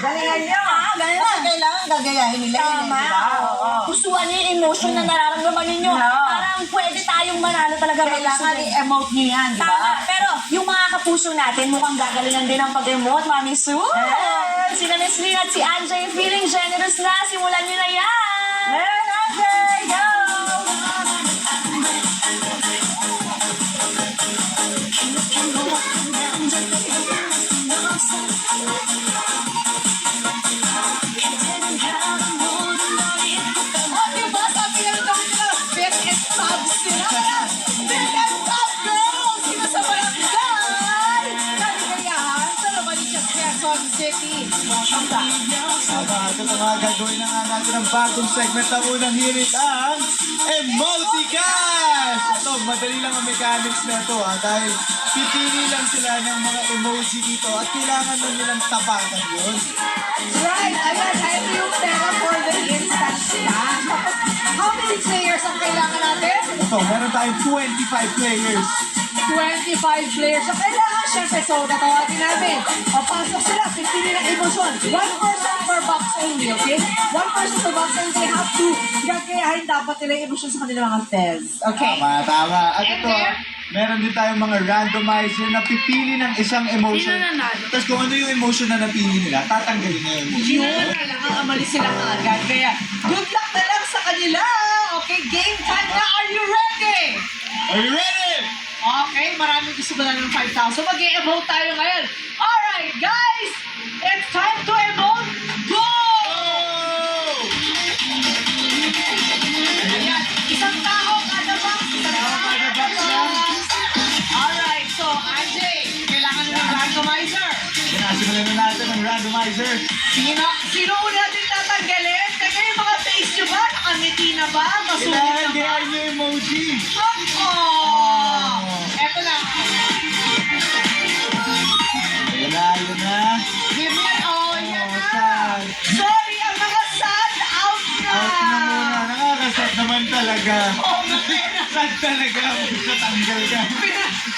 Galingan nyo. Ganun Kasi na. kailangan gagayahin nila yun, Tama. di ba? Oo. Pusuan niyo yung emotion na nararamdaman ninyo. Oo. Parang pwede tayong manalo talaga. Kailangan i-emote nyo yan, di ba? Tama. Pero yung mga kapuso natin, mukhang gagalingan din ang pag-emote, Mami Sue. Yes. Si Miss Lynn at si Anjay feeling generous na. Simulan niyo na yan. Yes, okay, go! Oh, diba? Sabi nga ng dami nila, best and top sila. Kaya, best and top girls! Sila sa barangay! Kaligayahan sa Lamanitias, Quezon City. Welcome back. Ito na nga gagawin na nga natin ang bagong segment ng unang hirit ang Emoticast! Ito, madali lang ang mechanics na ito dahil pipili lang sila ng mga emoji dito at kailangan lang nilang tapakan yun. Right, ayan, ito yung pera for the instant stand. Tapos, how many players ang kailangan natin? Ito, meron tayong 25 players. 25 players. So, kailangan syempre, so natawagin namin. Papasok sila, pipili ng emosyon. One person per box only, okay? One person per box only. They have to gagayahin dapat nila yung emosyon sa kanilang mga fans. Okay. Tama. At And ito, then? meron din tayong mga randomizer na pipili ng isang emotion. Sino nanalo? Tapos kung ano yung emotion na napili nila, tatanggalin na yung emotion. Yun, kailangan amalis sila agad. Kaya, good luck na lang sa kanila. Okay, game time na. Are you ready? Are you ready? Okay, maraming gusto mo na ng 5,000. Mag-e-emote tayo ngayon. Alright, guys! It's time to emote. Go! Ayan, isang tao kada box. Isang tao kada box. Alright, so, Anjay, kailangan na ng randomizer. Sinasimulan na natin ang randomizer. Sino una natin tatanggalin? Teka yung mga face nyo ba? Nakangiti na ba? Masulit Kailangan na ba? gayahin yung emoji. Oh! Eto na. Ayun na. Yan. Oh, yan na. sad. Sorry, ang mga sad out na. Out na muna. Nakakasad naman talaga. Oh, Sad talaga. Magtatanggal ka.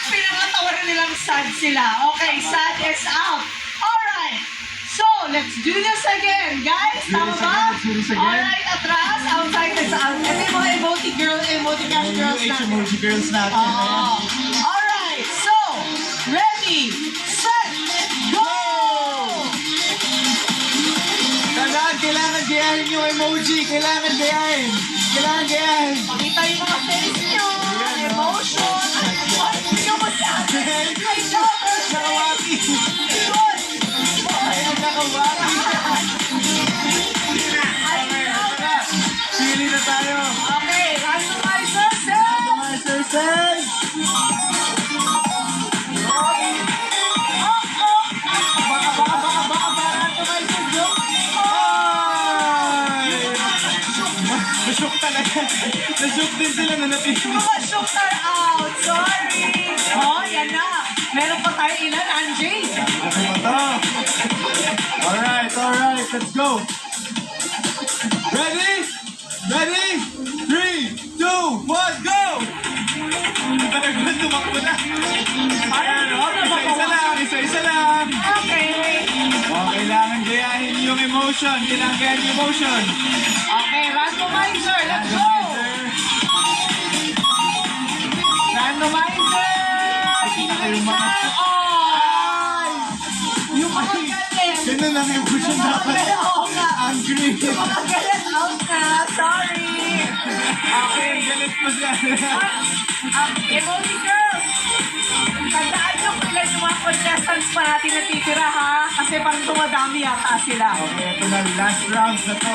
pinangatawaran nilang sad sila. Okay, sad is out. Alright. So, let's do this again, guys. Do Tama this ba? again, let's do this again. Alright, atras, outside is out. Ito yung mga emoticast girls Yung natin. emoji girls natin. Oo. Alright, so, ready, set, go! Kailangan gayahin yung emoji. Kailangan gayahin. Pakita yung mga face nyo, emotion. Ay, hindi ka masabi. I love her. Nakawaki. Yun. Ayun, nakawaki. Pili na tayo. Okay, randomizer, set. Randomizer says. Nashock talaga. Nashock din sila na napili. Mga shook are out. Sorry. Oh, yan na. Meron pa tayo ilan, Anjay? Alright, let's go. Ready? 3, 2, 1, go! Talagang tumakbo na. Ayan, isa-isa lang. Okay. Kailangan gayahin yung emotion. Kailangan yung emotion. Okay, randomizer. Let's go. Randomizer. Yung mga... Oh! Yung mga galit. Ganun ang emotion dapat. Oo nga. Angry. Yung mga galit out na. Sorry. Okay, galit mo siya. Emoji girls. Tandaan nyo kung ilan yung mga contestants pa natin natitira ha. Kasi parang dumadami yata sila. Okay, ito na. Last round na to.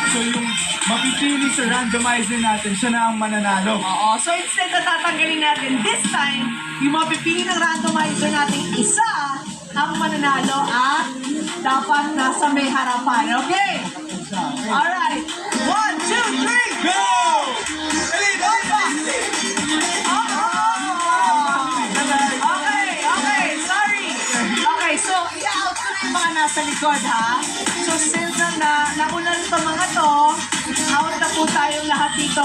So yung mapipili sa randomizer natin, siya na ang mananalo. Oo. So instead na tatanggalin natin this time, yung mapipili ng randomizer natin isa ang mananalo at dapat nasa may harapan. Okay? Alright. 1, 2, 3, Go! Dali, dali, dali! Okay, sorry. Okay, so i-out ko na yung mga nasa likod ha. So since nauna nito mga to, out na po tayong lahat dito.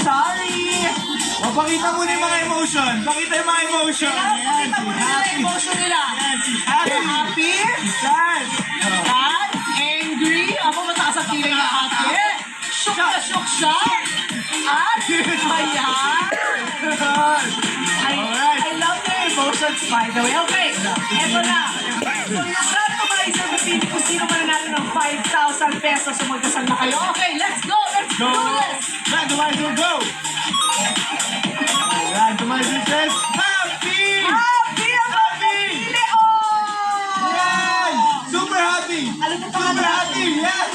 Sorry. O, pakita mo na yung mga emotion. Pakita yung mga emotion. Ayan, Pakita si mo nila yung happy. emotion nila. Ayan, si happy. Happy, Sad. sad, angry, ako mataas ang feeling na ate. Shook na shook siya. At, ayan. Alright. I love your emotions, by the way. Okay, eto na. So, yung randomizer, pipili kung sino man natin ng 5,000 pesos. Sumagdasal na kayo. Okay, let's go. Let's Go! do this. Randomizer, go! Randomizer says, happy! Happy ang pagpili. Oh! Yan! Super happy! Alam mo Super pangalan? happy! Yan!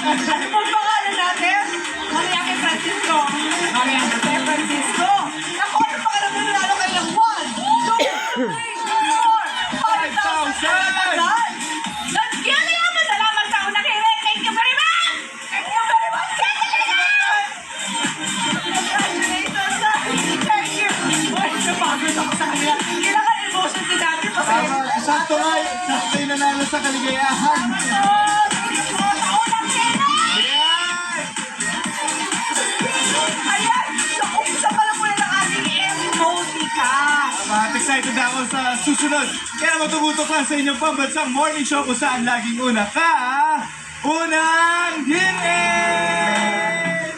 Ano pong pangalan natin? Maria kay Francisco. Maria kay Francisco. Ako, ano pangalan mo nanalo kayo ng 1, 2, 3, 4, 5,000. Let's get it! Salamat sa unang hirit. Thank you very much! Thank you very much. Congratulations, sir. Thank you. Uy, napagod ako sa kanila. Kailangan emotion din natin. Pasaya. Sakto nga, sakto yung nanalo sa kaligayahan. Yan! Ayan, sa umpisa pa lang muna ng ating emotica. Excited na ako sa susunod. Kaya matubutok lang sa inyong pambansang morning show kung saan laging una ka. Unang hirit!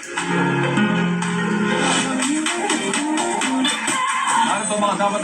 Ano ba mga dapat